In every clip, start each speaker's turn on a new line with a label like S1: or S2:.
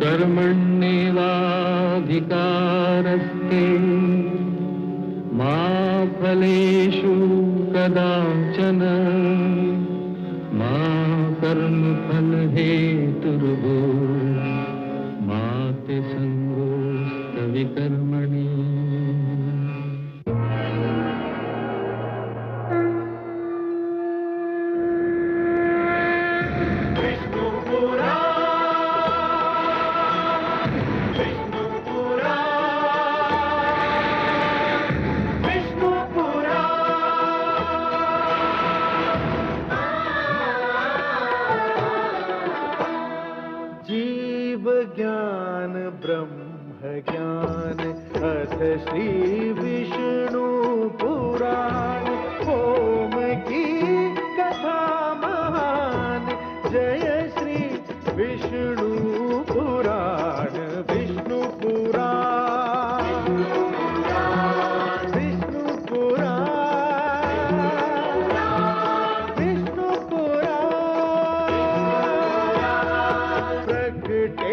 S1: कर्मण्येवाधिकारस्ते मा फलेषु कदाचन मा कर्मफलहेतुर्भो मा ते संगोऽस्तविकर्मणि।
S2: ज्ञान ब्रह्म ज्ञान अथ श्री विष्णु पुराण ओम की कथा महान जय श्री विष्णु पुराण विष्णु पुराण विष्णु पुराण विष्णु पुराण प्रकटे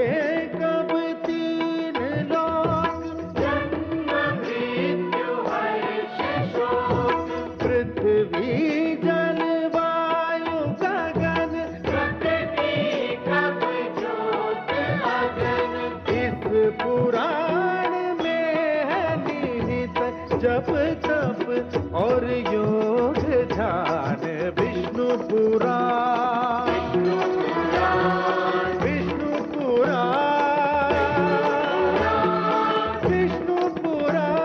S2: जप तप और योग ध्यान विष्णु पुराण विष्णु पुराण विष्णु पुराण।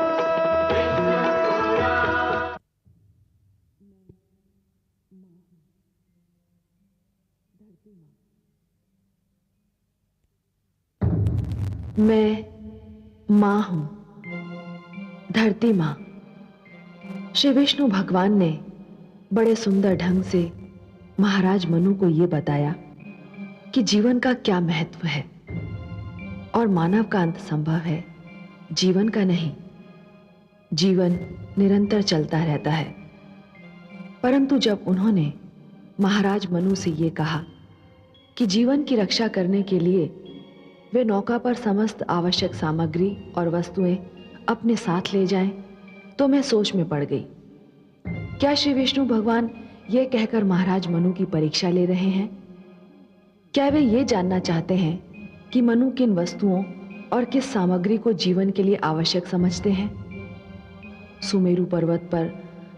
S3: मैं माँ हूँ, धरती माँ। श्री विष्णु भगवान ने बड़े सुंदर ढंग से महाराज मनु को यह बताया कि जीवन का क्या महत्व है और मानव का अंत संभव है, जीवन का नहीं। जीवन निरंतर चलता रहता है। परंतु जब उन्होंने महाराज मनु से यह कहा कि जीवन की रक्षा करने के लिए वे नौका पर समस्त आवश्यक सामग्री और वस्तुएं अपने साथ ले जाएं, तो मैं सोच में पड़ गई। क्या श्री विष्णु भगवान ये कहकर महाराज मनु की परीक्षा ले रहे हैं? क्या वे ये जानना चाहते हैं कि मनु किन वस्तुओं और किस सामग्री को जीवन के लिए आवश्यक समझते हैं? सुमेरु पर्वत पर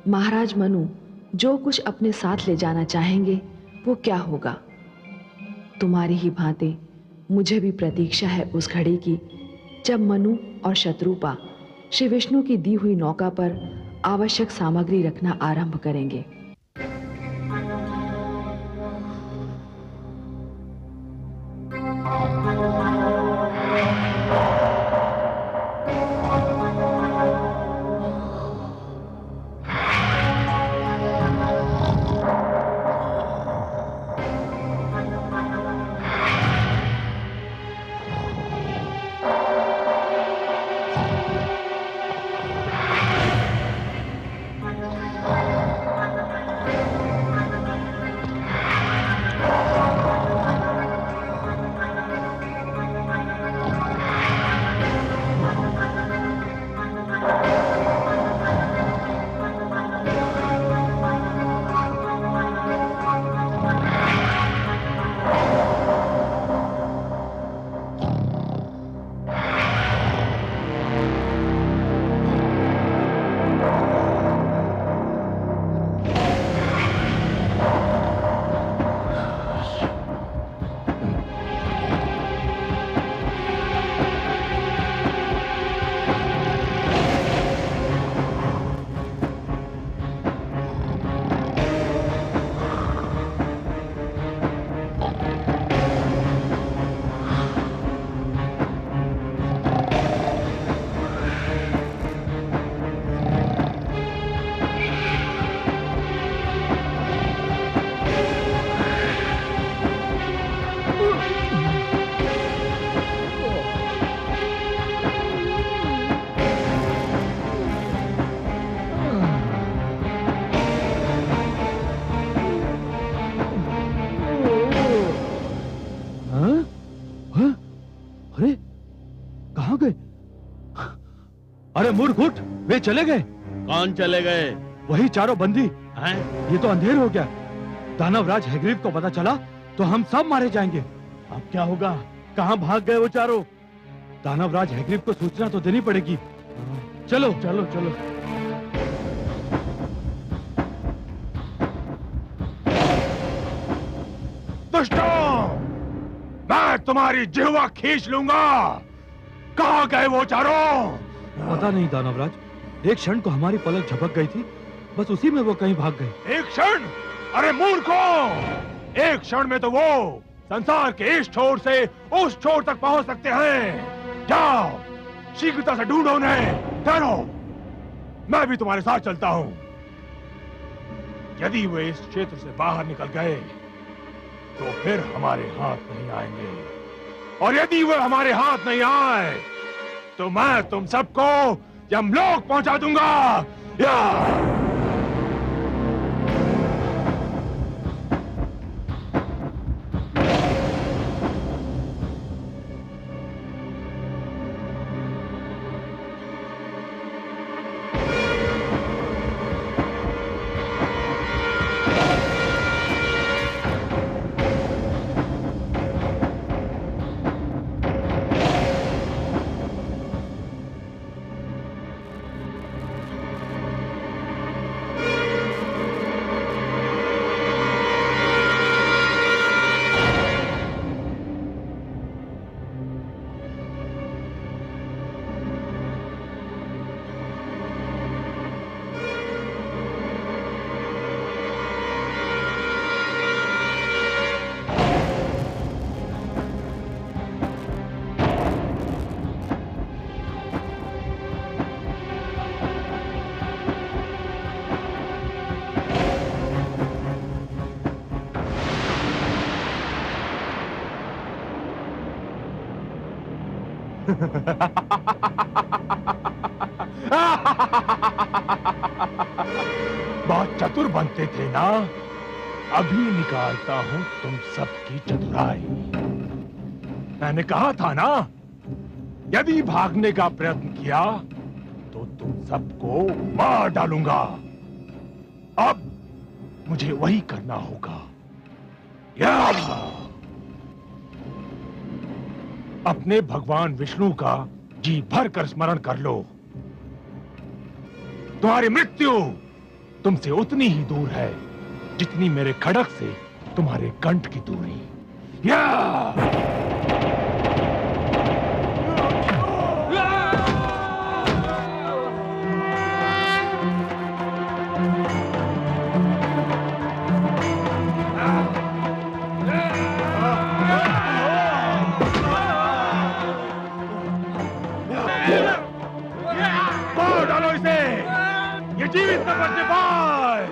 S3: महाराज मनु जो कुछ अपने साथ ले जाना चाहेंगे वो क्या होगा? तुम्हारी ही भांति मुझे भी प्रतीक्षा है उस घड़ी की जब मनु और शत्रुपा श्री विष्णु की दी हुई नौका पर आवश्यक सामग्री रखना आरंभ करेंगे।
S4: अरे मूर्ख उठ, वे चले गए।
S5: कौन चले गए?
S4: वही चारों बंदी।
S5: हैं?
S4: ये तो अंधेर हो गया। दानवराज हैग्रीव को पता चला तो हम सब मारे जाएंगे।
S5: अब क्या होगा? कहाँ भाग गए वो चारों?
S4: दानवराज हैग्रीव को सूचना तो देनी पड़ेगी। चलो
S5: चलो चलो।
S6: दुष्टों, मैं तुम्हारी जिह्वा खींच लूंगा। कहाँ गए वो चारों?
S4: पता नहीं दानवराज, एक क्षण को हमारी पलक झपक गई थी, बस उसी में वो कहीं भाग गए।
S6: एक क्षण? अरे मूर्खों, एक क्षण में तो वो संसार के इस छोर से उस छोर तक पहुंच सकते हैं। जाओ, शीघ्रता से ढूंढो उन्हें। ठहरो, मैं भी तुम्हारे साथ चलता हूं। यदि वे इस क्षेत्र से बाहर निकल गए तो फिर हमारे हाथ नहीं आएंगे, और यदि वे हमारे हाथ नहीं आए तो मैं तुम सबको यमलोक पहुंचा दूंगा। या बहुत चतुर बनते थे ना। अभी निकालता हूं तुम सबकी चतुराई। मैंने कहा था ना, यदि भागने का प्रयत्न किया तो तुम सबको मार डालूंगा। अब मुझे वही करना होगा। या अपने भगवान विष्णु का जी भर कर स्मरण कर लो। तुम्हारी मृत्यु तुमसे उतनी ही दूर है जितनी मेरे खड़क से तुम्हारे कंठ की दूरी। या मार डालो इसे, ये जीवित न बचने पाए।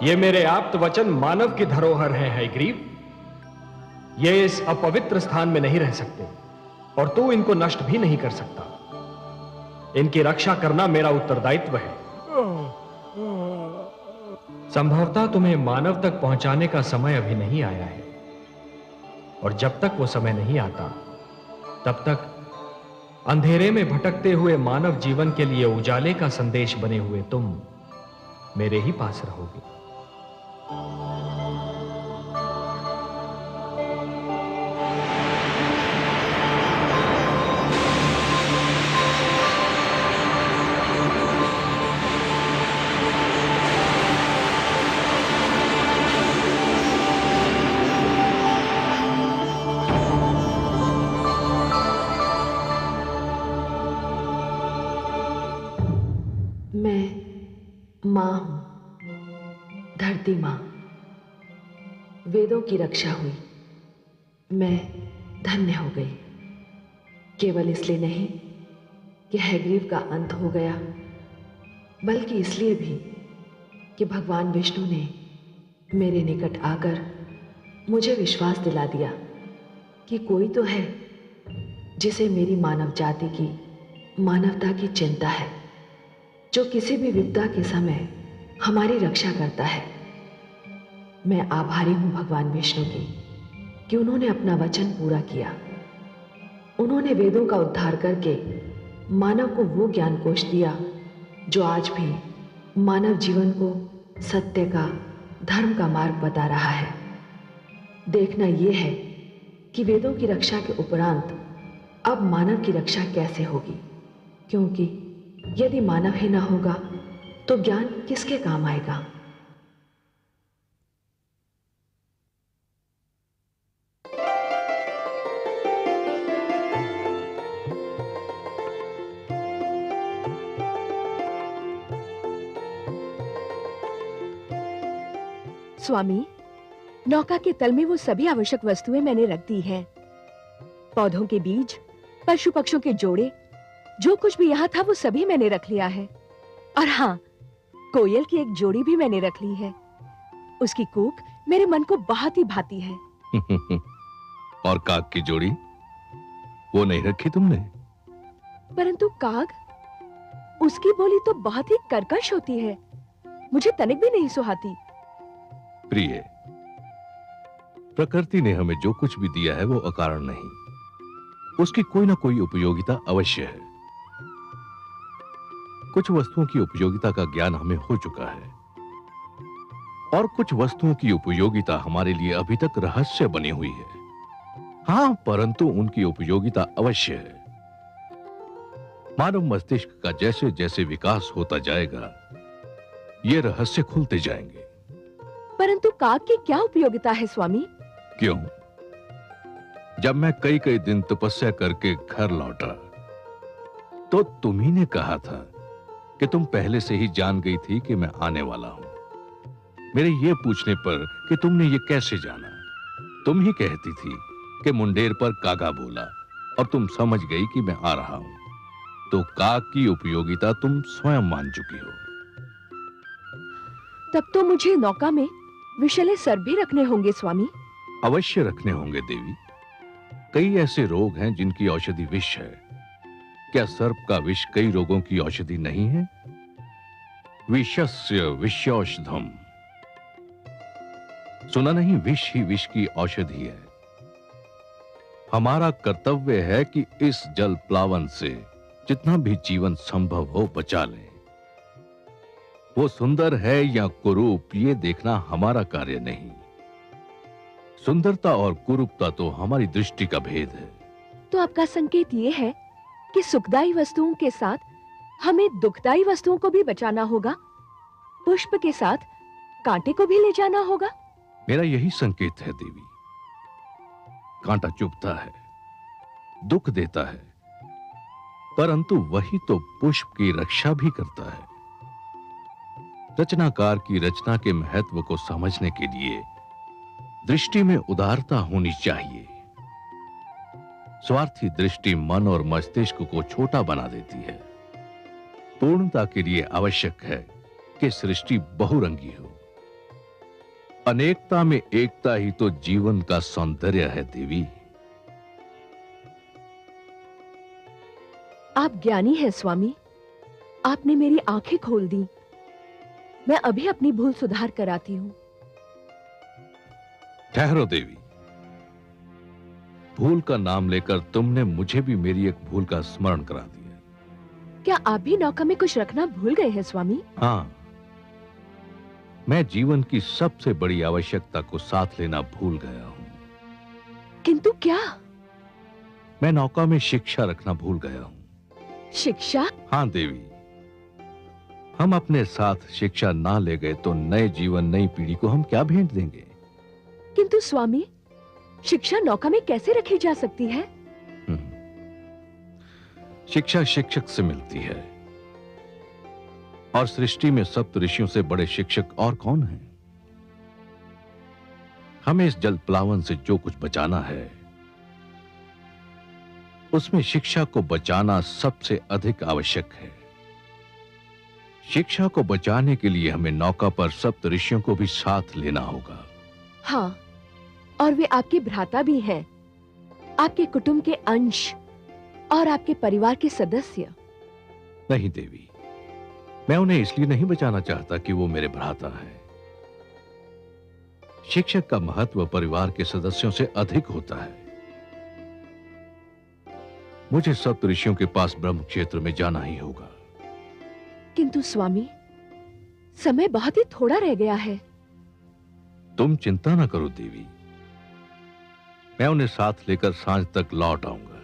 S7: ये मेरे आप्त वचन मानव की धरोहर हैं हयग्रीव। ये इस अपवित्र स्थान में नहीं रह सकते और तू इनको नष्ट भी नहीं कर सकता। इनकी रक्षा करना मेरा उत्तरदायित्व है। संभवतः तुम्हें मानव तक पहुंचाने का समय अभी नहीं आया है, और जब तक वो समय नहीं आता तब तक अंधेरे में भटकते हुए मानव जीवन के लिए उजाले का संदेश बने हुए तुम मेरे ही पास रहोगे।
S3: मां हूं, धरती मां। वेदों की रक्षा हुई, मैं धन्य हो गई। केवल इसलिए नहीं कि हयग्रीव का अंत हो गया, बल्कि इसलिए भी कि भगवान विष्णु ने मेरे निकट आकर मुझे विश्वास दिला दिया कि कोई तो है जिसे मेरी मानव जाति की, मानवता की चिंता है, जो किसी भी विपदा के समय हमारी रक्षा करता है। मैं आभारी हूं भगवान विष्णु की कि उन्होंने अपना वचन पूरा किया। उन्होंने वेदों का उद्धार करके मानव को वो ज्ञान कोश दिया जो आज भी मानव जीवन को सत्य का, धर्म का मार्ग बता रहा है। देखना यह है कि वेदों की रक्षा के उपरांत अब मानव की रक्षा कैसे होगी, क्योंकि यदि मानव ही ना होगा तो ज्ञान किसके काम आएगा।
S8: स्वामी, नौका के तल में वो सभी आवश्यक वस्तुएं मैंने रख दी हैं। पौधों के बीज, पशु पक्षियों के जोड़े, जो कुछ भी यहाँ था वो सभी मैंने रख लिया है। और हाँ, कोयल की एक जोड़ी भी मैंने रख ली है। उसकी कूक मेरे मन को बहुत ही भाती है।
S6: और काग की जोड़ी, वो नहीं रखी तुमने?
S8: परंतु काग, उसकी बोली तो बहुत ही कर्कश होती है, मुझे तनिक भी नहीं सुहाती।
S6: प्रिय, प्रकृति ने हमें जो कुछ भी दिया है वो अकारण नहीं, उसकी कोई ना कोई उपयोगिता अवश्य है। कुछ वस्तुओं की उपयोगिता का ज्ञान हमें हो चुका है और कुछ वस्तुओं की उपयोगिता हमारे लिए अभी तक रहस्य बनी हुई है। हां, परंतु उनकी उपयोगिता अवश्य है। मानव मस्तिष्क का जैसे जैसे विकास होता जाएगा, ये रहस्य खुलते जाएंगे।
S8: परंतु काग की क्या उपयोगिता है स्वामी?
S6: क्यों? जब मैं कई कई दिन तपस्या करके घर लौटा तो तुम्ही ने कहा था कि तुम पहले से ही जान गई थी कि मैं आने वाला हूं। मेरे ये पूछने पर कि तुमने ये कैसे जाना, तुम ही कहती थी कि मुंडेर पर कागा बोला और तुम समझ गई कि मैं आ रहा हूं। तो काग की उपयोगिता तुम स्वयं मान चुकी हो।
S8: तब तो मुझे नौका में विषैले सर्प भी रखने होंगे स्वामी।
S6: अवश्य रखने होंगे देवी। कई ऐसे रोग हैं जिनकी औषधि विष है। क्या सर्प का विष कई रोगों की औषधि नहीं है? विषस्य विषौषधम। सुना नहीं? विष ही विष की औषधि है। हमारा कर्तव्य है कि इस जल प्लावन से जितना भी जीवन संभव हो बचा लें। वो सुंदर है या कुरूप, ये देखना हमारा कार्य नहीं। सुंदरता और कुरूपता तो हमारी दृष्टि का भेद है।
S8: तो आपका संकेत ये है कि सुखदायी वस्तुओं के साथ हमें दुखदायी वस्तुओं को भी बचाना होगा, पुष्प के साथ कांटे को भी ले जाना होगा।
S6: मेरा यही संकेत है देवी। कांटा चुभता है, दुख देता है, परंतु वही तो पुष्प की रक्षा भी करता है। रचनाकार की रचना के महत्व को समझने के लिए दृष्टि में उदारता होनी चाहिए। स्वार्थी दृष्टि मन और मस्तिष्क को छोटा बना देती है। पूर्णता के लिए आवश्यक है कि सृष्टि बहुरंगी हो,
S9: अनेकता में एकता ही तो जीवन का सौंदर्य है देवी।
S8: आप ज्ञानी हैं स्वामी। आपने मेरी आंखें खोल दी। मैं अभी अपनी भूल सुधार कर आती हूँ।
S9: ठहरो देवी, भूल का नाम लेकर तुमने मुझे भी मेरी एक भूल का स्मरण करा दिया।
S8: क्या आप भी नौका में कुछ रखना भूल गए हैं स्वामी?
S9: हाँ, मैं जीवन की सबसे बड़ी आवश्यकता को साथ लेना भूल गया हूं।
S8: किंतु क्या?
S9: मैं नौका में शिक्षा रखना भूल गया हूं।
S8: शिक्षा?
S9: हाँ देवी, हम अपने साथ शिक्षा ना ले गए तो नए जीवन, नई पीढ़ी को हम क्या भेंट देंगे?
S8: किंतु स्वामी, शिक्षा नौका में कैसे रखी जा सकती है?
S9: शिक्षा शिक्षक से मिलती है, और सृष्टि में सप्त ऋषियों से बड़े शिक्षक और कौन हैं? हमें इस जल प्लावन से जो कुछ बचाना है, उसमें शिक्षा को बचाना सबसे अधिक आवश्यक है। शिक्षा को बचाने के लिए हमें नौका पर सप्त ऋषियों को भी साथ लेना होगा।
S8: हाँ, और वे आपके भ्राता भी हैं, आपके कुटुंब के अंश और आपके परिवार के सदस्य।
S9: नहीं देवी, मैं उन्हें इसलिए नहीं बचाना चाहता कि वो मेरे भ्राता हैं। शिक्षक का महत्व परिवार के सदस्यों से अधिक होता है। मुझे सप्त ऋषियों के पास ब्रह्म क्षेत्र में जाना ही होगा।
S8: किंतु स्वामी, समय बहुत ही थोड़ा रह गया है।
S9: तुम चिंता न करो देवी, मैं उन्हें साथ लेकर सांझ तक लौट आऊंगा।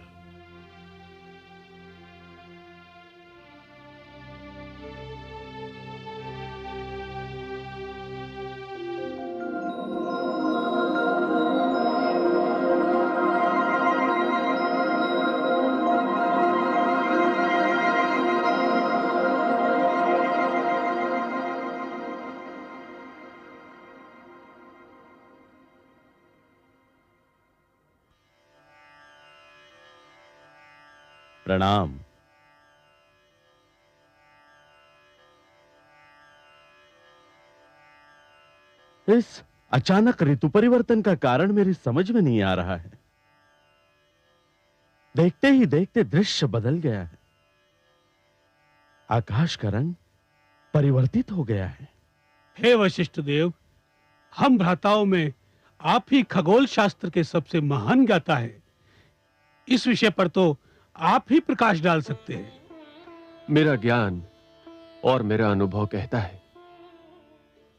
S5: प्रणाम। इस अचानक ऋतु परिवर्तन का कारण मेरी समझ में नहीं आ रहा है। देखते ही देखते दृश्य बदल गया है। आकाश का रंग परिवर्तित हो गया है।
S10: हे वशिष्ठ देव, हम भ्राताओं में आप ही खगोल शास्त्र के सबसे महान ज्ञाता है। इस विषय पर तो आप ही प्रकाश डाल सकते हैं।
S11: मेरा ज्ञान और मेरा अनुभव कहता है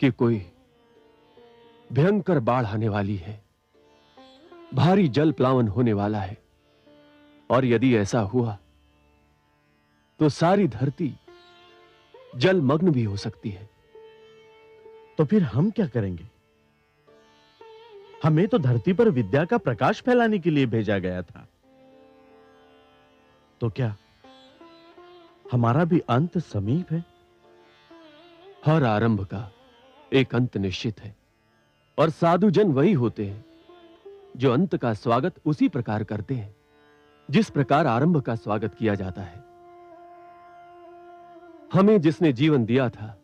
S11: कि कोई भयंकर बाढ़ आने वाली है, भारी जल प्लावन होने वाला है, और यदि ऐसा हुआ तो सारी धरती जलमग्न भी हो सकती है।
S5: तो फिर हम क्या करेंगे? हमें तो धरती पर विद्या का प्रकाश फैलाने के लिए भेजा गया था। तो क्या हमारा भी अंत समीप है?
S11: हर आरंभ का एक अंत निश्चित है, और साधु जन वही होते हैं जो अंत का स्वागत उसी प्रकार करते हैं जिस प्रकार आरंभ का स्वागत किया जाता है। हमें जिसने जीवन दिया था,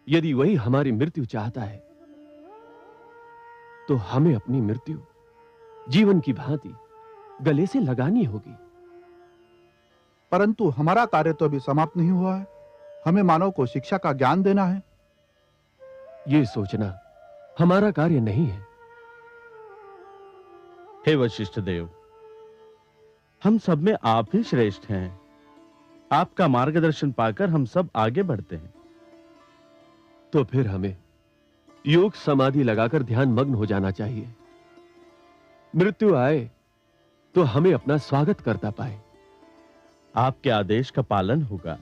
S11: यदि वही हमारी मृत्यु चाहता है, तो हमें अपनी मृत्यु जीवन की भांति गले से लगानी होगी।
S12: परंतु हमारा कार्य तो अभी समाप्त नहीं हुआ है। हमें मानव को शिक्षा का ज्ञान देना है।
S11: यह सोचना हमारा कार्य नहीं है।
S5: हे वशिष्ठ देव, हम सब में आप ही श्रेष्ठ हैं। आपका मार्गदर्शन पाकर हम सब आगे बढ़ते हैं।
S11: तो फिर हमें योग समाधि लगाकर ध्यान मग्न हो जाना चाहिए। मृत्यु आए तो हमें अपना स्वागत करता पाए।
S5: आपके आदेश का पालन होगा।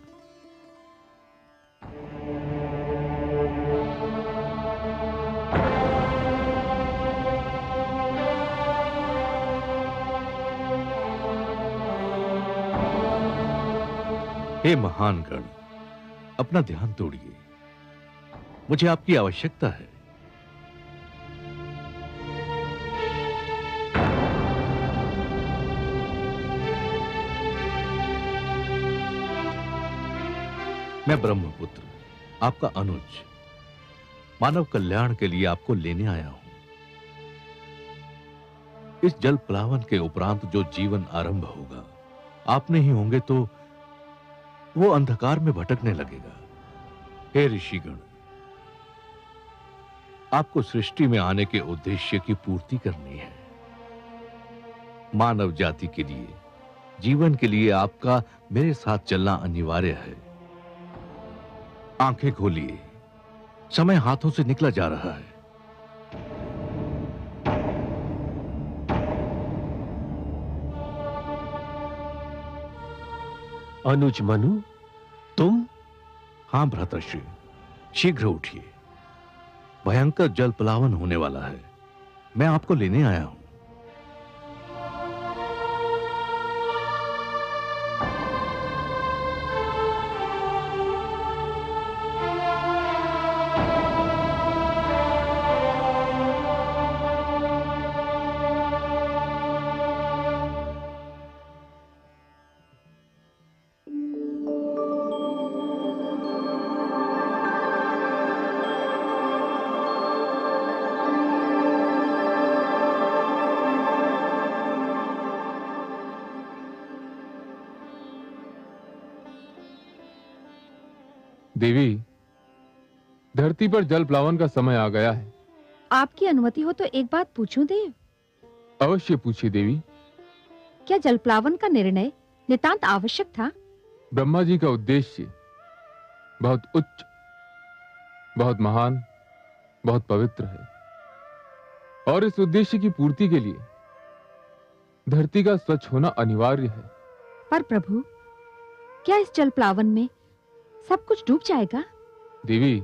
S9: हे महान गण, अपना ध्यान तोड़िए, मुझे आपकी आवश्यकता है। मैं ब्रह्मपुत्र, आपका अनुज, मानव कल्याण के लिए आपको लेने आया हूं। इस जल प्लावन के उपरांत जो जीवन आरंभ होगा, आप नहीं होंगे तो वो अंधकार में भटकने लगेगा। हे ऋषिगण, आपको सृष्टि में आने के उद्देश्य की पूर्ति करनी है। मानव जाति के लिए, जीवन के लिए आपका मेरे साथ चलना अनिवार्य है। आंखें खोलिए, समय हाथों से निकला जा रहा है।
S11: अनुज मनु, तुम?
S9: हां भ्राताश्री, शीघ्र उठिए। भयंकर जल प्लावन होने वाला है। मैं आपको लेने आया हूं।
S13: देवी, धरती पर जल प्लावन का समय आ गया है।
S14: आपकी अनुमति हो तो एक बात पूछूं देव?
S13: अवश्य पूछिए देवी।
S14: क्या जल प्लावन का निर्णय नितांत आवश्यक था?
S13: ब्रह्मा जी का उद्देश्य बहुत उच्च, बहुत महान, बहुत पवित्र है, और इस उद्देश्य की पूर्ति के लिए धरती का स्वच्छ होना अनिवार्य है।
S14: पर प्रभु, क्या इस जल प्लावन में सब कुछ डूब जाएगा?
S13: देवी,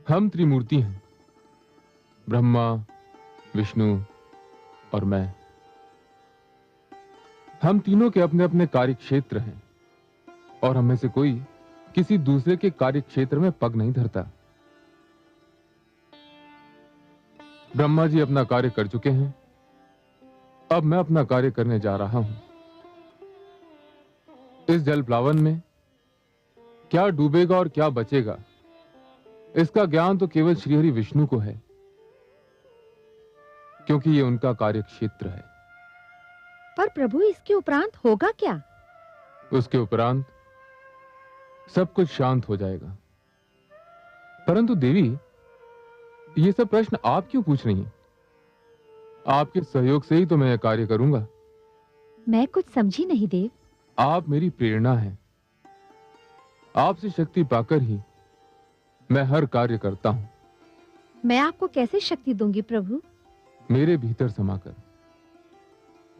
S13: हम त्रिमूर्ति हैं, ब्रह्मा, विष्णु और मैं। हम तीनों के अपने अपने कार्य क्षेत्र हैं, और हमें से कोई किसी दूसरे के कार्य क्षेत्र में पग नहीं धरता। ब्रह्मा जी अपना कार्य कर चुके हैं, अब मैं अपना कार्य करने जा रहा हूं। इस जल प्लावन में क्या डूबेगा और क्या बचेगा, इसका ज्ञान तो केवल श्रीहरि विष्णु को है, क्योंकि ये उनका कार्य क्षेत्र है।
S14: पर प्रभु, इसके उपरांत होगा क्या?
S13: उसके उपरांत सब कुछ शांत हो जाएगा। परंतु देवी, ये सब प्रश्न आप क्यों पूछ रही हैं? आपके सहयोग से ही तो मैं यह कार्य करूंगा।
S14: मैं कुछ समझी नहीं देव।
S13: आप मेरी प्रेरणा हैं। आपसे शक्ति पाकर ही मैं हर कार्य करता हूं।
S14: मैं आपको कैसे शक्ति दूंगी प्रभु?
S13: मेरे भीतर समाकर।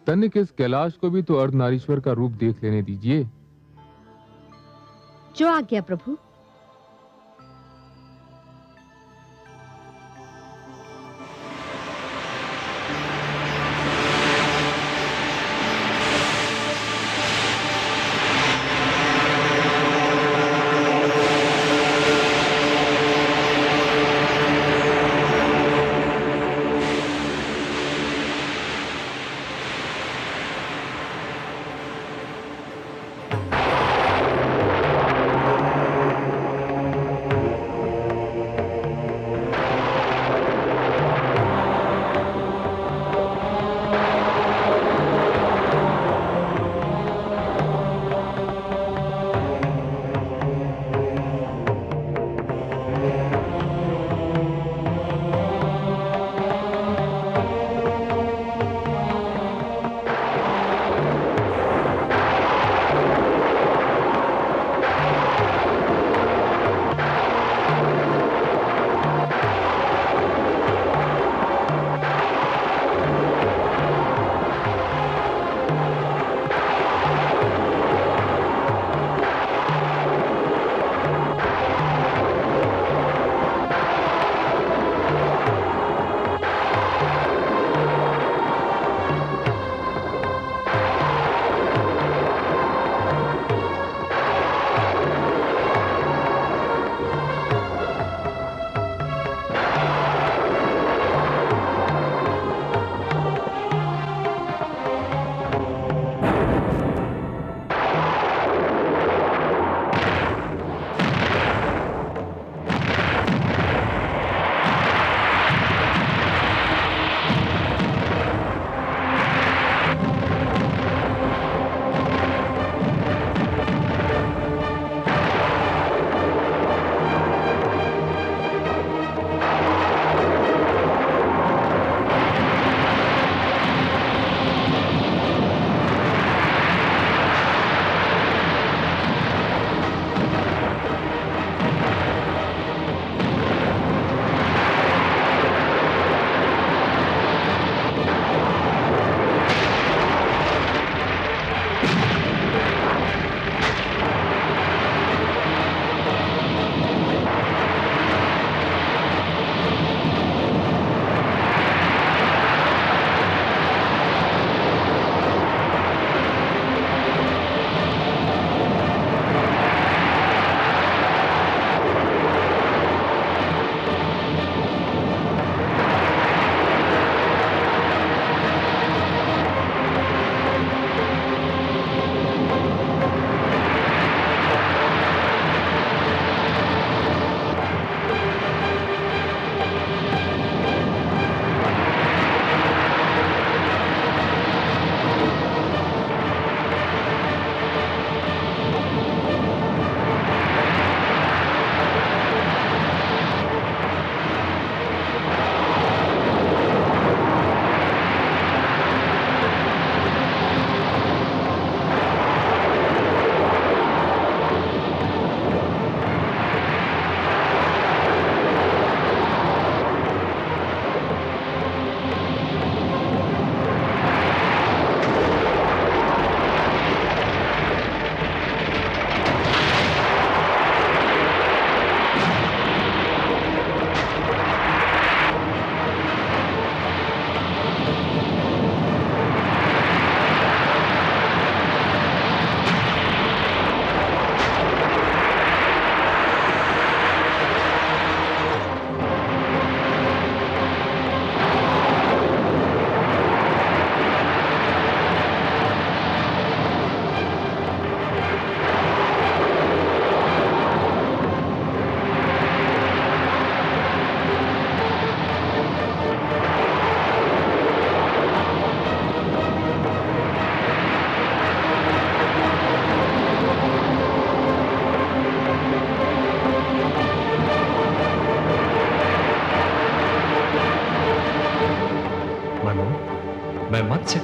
S13: तनिक इस कैलाश को भी तो अर्धनारीश्वर का रूप देख लेने दीजिए।
S14: जो आज्ञा प्रभु।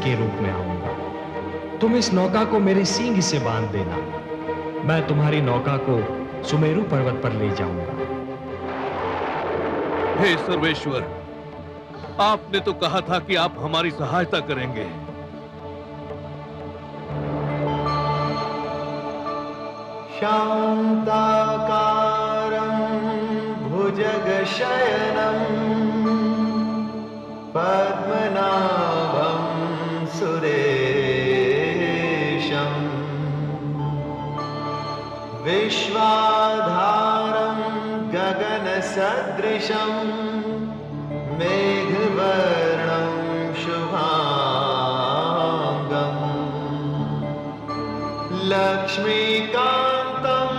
S7: के रूप में आऊंगा। तुम इस नौका को मेरे सींग से बांध देना। मैं तुम्हारी नौका को सुमेरु पर्वत पर ले जाऊंगा।
S9: हे सर्वेश्वर, आपने तो कहा था कि आप हमारी सहायता करेंगे।
S2: शान्ताकारं भुजगशयनं पद्मनाभं सुरेशं विश्वाधारं गगनसदृशं मेघवर्णं शुभांगं लक्ष्मीकान्तं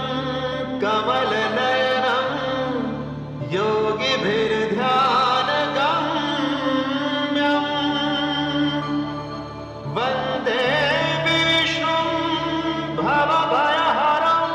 S2: कमलनयनं योगिभिर्ध्यानगम्यं वन्दे विष्णुं भवभयहरं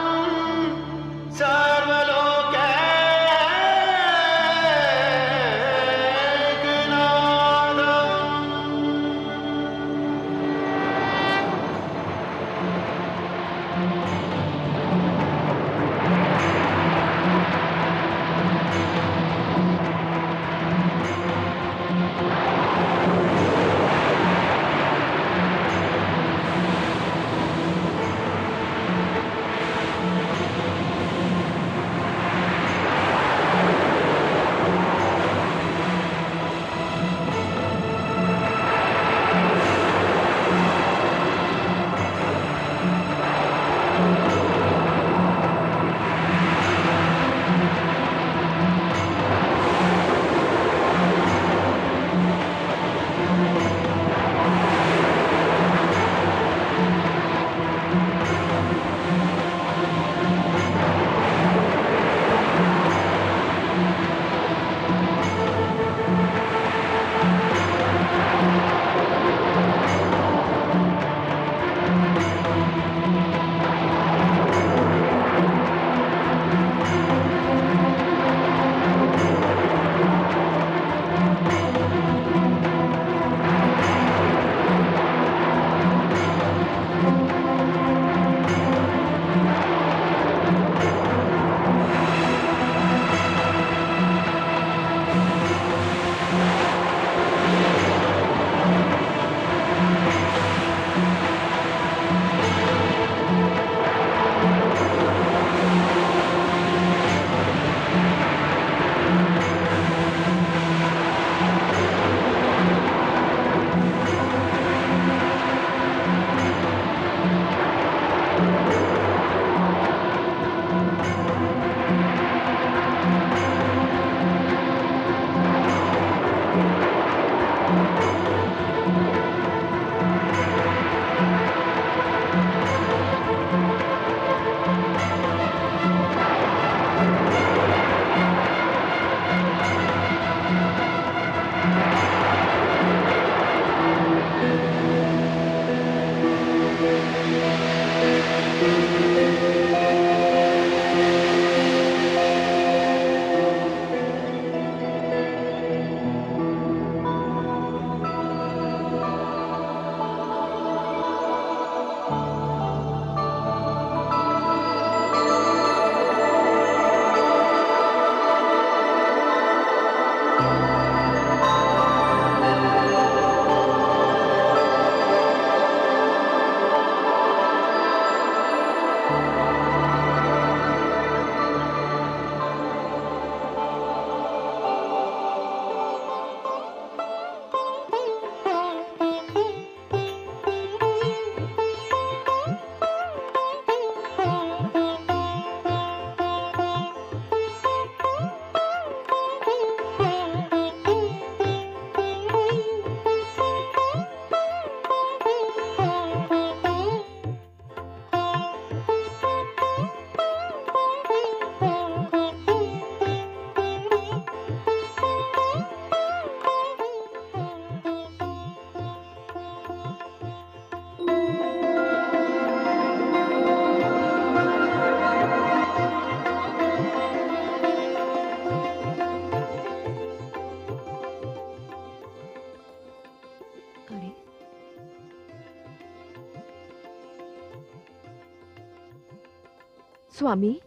S8: स्वामी,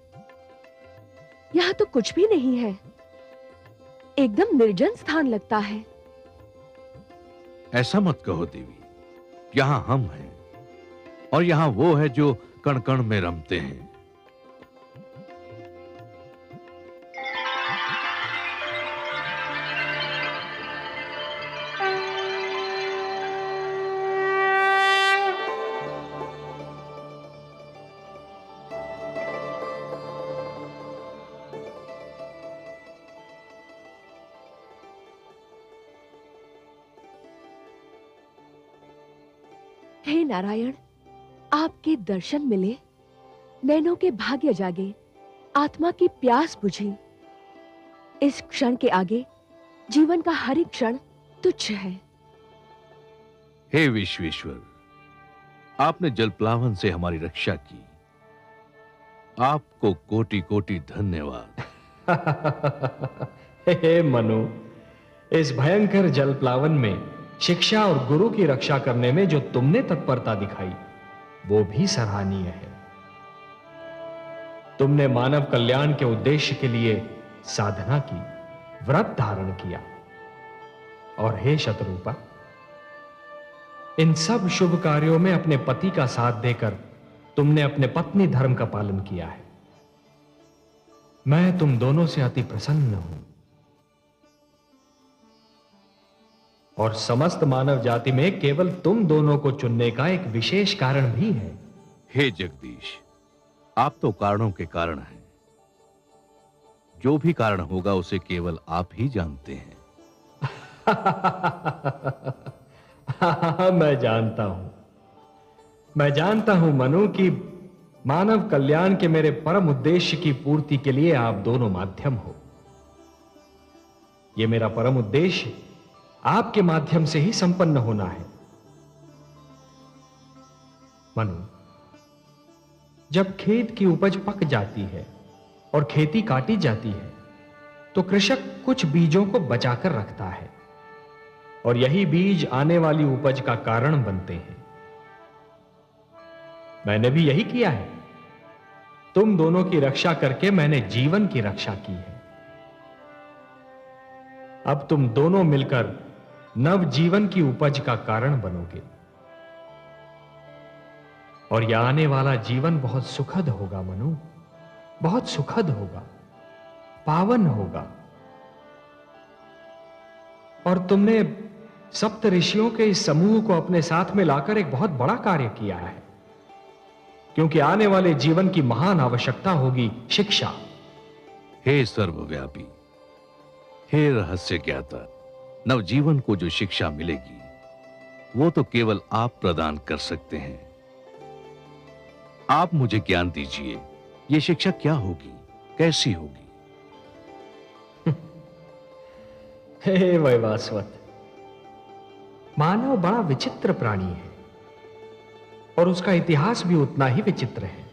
S8: यहाँ तो कुछ भी नहीं है। एकदम निर्जन स्थान लगता है।
S9: ऐसा मत कहो देवी, यहाँ हम हैं और यहाँ वो है जो कण कण में रमते हैं।
S8: हे नारायण, आपके दर्शन मिले, नैनों के भाग्य जागे, आत्मा की प्यास बुझी। इस क्षण के आगे जीवन का हर एक क्षण तुच्छ है।
S9: हे विश्वेश्वर, आपने जलप्लावन से हमारी रक्षा की, आपको कोटि कोटि धन्यवाद।
S7: हे मनु, इस भयंकर जलप्लावन में शिक्षा और गुरु की रक्षा करने में जो तुमने तत्परता दिखाई, वो भी सराहनीय है। तुमने मानव कल्याण के उद्देश्य के लिए साधना की, व्रत धारण किया। और हे शतरूपा, इन सब शुभ कार्यों में अपने पति का साथ देकर तुमने अपने पत्नी धर्म का पालन किया है। मैं तुम दोनों से अति प्रसन्न हूं और समस्त मानव जाति में केवल तुम दोनों को चुनने का एक विशेष कारण भी है।
S9: हे जगदीश, आप तो कारणों के कारण हैं। जो भी कारण होगा उसे केवल आप ही जानते हैं।
S7: मैं जानता हूं मनु कि मानव कल्याण के मेरे परम उद्देश्य की पूर्ति के लिए आप दोनों माध्यम हो। यह मेरा परम उद्देश्य आपके माध्यम से ही संपन्न होना है। मनु, जब खेत की उपज पक जाती है और खेती काटी जाती है, तो कृषक कुछ बीजों को बचाकर रखता है और यही बीज आने वाली उपज का कारण बनते हैं। मैंने भी यही किया है। तुम दोनों की रक्षा करके मैंने जीवन की रक्षा की है। अब तुम दोनों मिलकर नव जीवन की उपज का कारण बनोगे और यह आने वाला जीवन बहुत सुखद होगा मनु, बहुत सुखद होगा, पावन होगा। और तुमने सप्त ऋषियों के इस समूह को अपने साथ में लाकर एक बहुत बड़ा कार्य किया है, क्योंकि आने वाले जीवन की महान आवश्यकता होगी शिक्षा।
S9: हे सर्वव्यापी, हे रहस्य ज्ञाता, नवजीवन को जो शिक्षा मिलेगी वो तो केवल आप प्रदान कर सकते हैं। आप मुझे ज्ञान दीजिए, ये शिक्षा क्या होगी, कैसी होगी?
S7: हे वैवास्वत, मानव बड़ा विचित्र प्राणी है और उसका इतिहास भी उतना ही विचित्र है।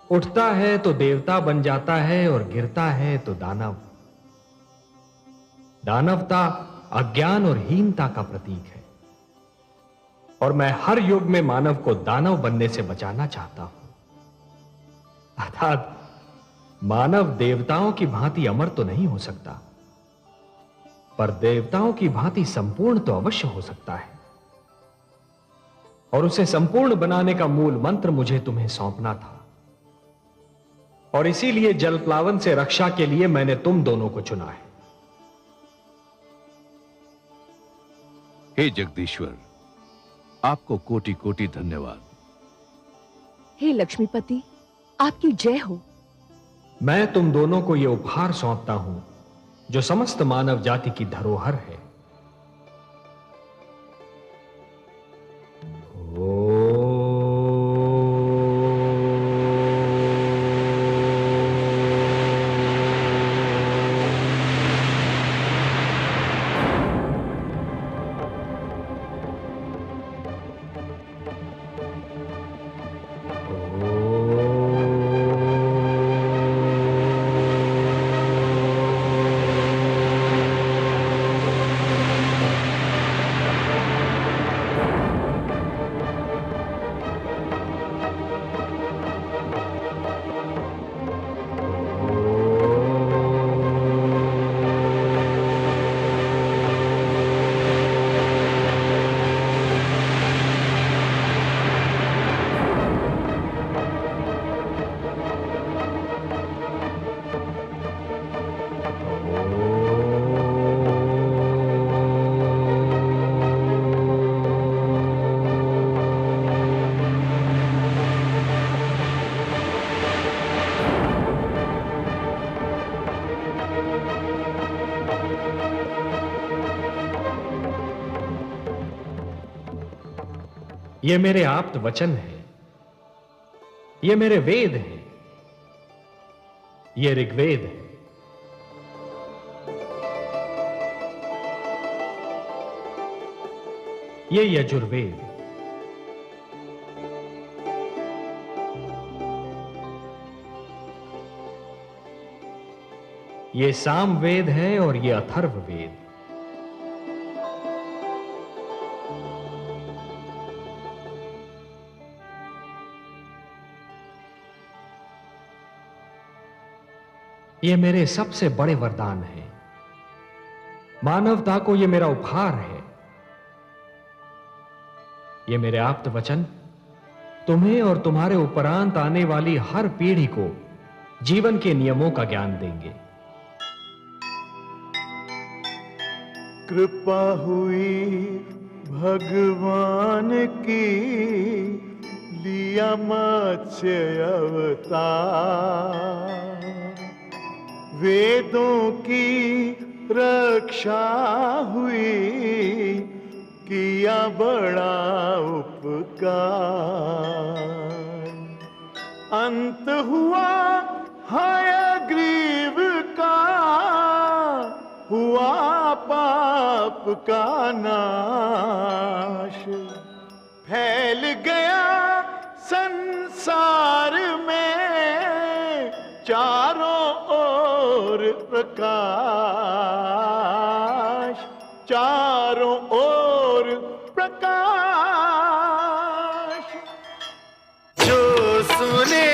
S7: उठता है तो देवता बन जाता है और गिरता है तो दानव। दानवता अज्ञान और हीनता का प्रतीक है और मैं हर युग में मानव को दानव बनने से बचाना चाहता हूं। अर्थात मानव देवताओं की भांति अमर तो नहीं हो सकता, पर देवताओं की भांति संपूर्ण तो अवश्य हो सकता है। और उसे संपूर्ण बनाने का मूल मंत्र मुझे तुम्हें सौंपना था और इसीलिए जलप्लावन से रक्षा के लिए मैंने तुम दोनों को चुना है।
S9: हे जगदीश्वर, आपको कोटि कोटि धन्यवाद।
S8: हे लक्ष्मीपति, आपकी जय हो।
S7: मैं तुम दोनों को यह उपहार सौंपता हूं जो समस्त मानव जाति की धरोहर है। ये मेरे आप्त वचन है, ये मेरे वेद हैं, ये ऋग्वेद है। ये यजुर्वेद, ये सामवेद है और ये अथर्ववेद। ये मेरे सबसे बड़े वरदान हैं। मानवता को ये मेरा उपहार है। ये मेरे आप्त वचन तुम्हें और तुम्हारे उपरांत आने वाली हर पीढ़ी को जीवन के नियमों का ज्ञान देंगे।
S2: कृपा हुई भगवान की, लिया मत्स्य अवतार, वेदों की रक्षा हुई, किया बड़ा उपकार। अंत हुआ हयग्रीव का, हुआ पाप का नाश, फैल गया संसार में चारों ओर प्रकाश, चारों ओर प्रकाश। जो सुने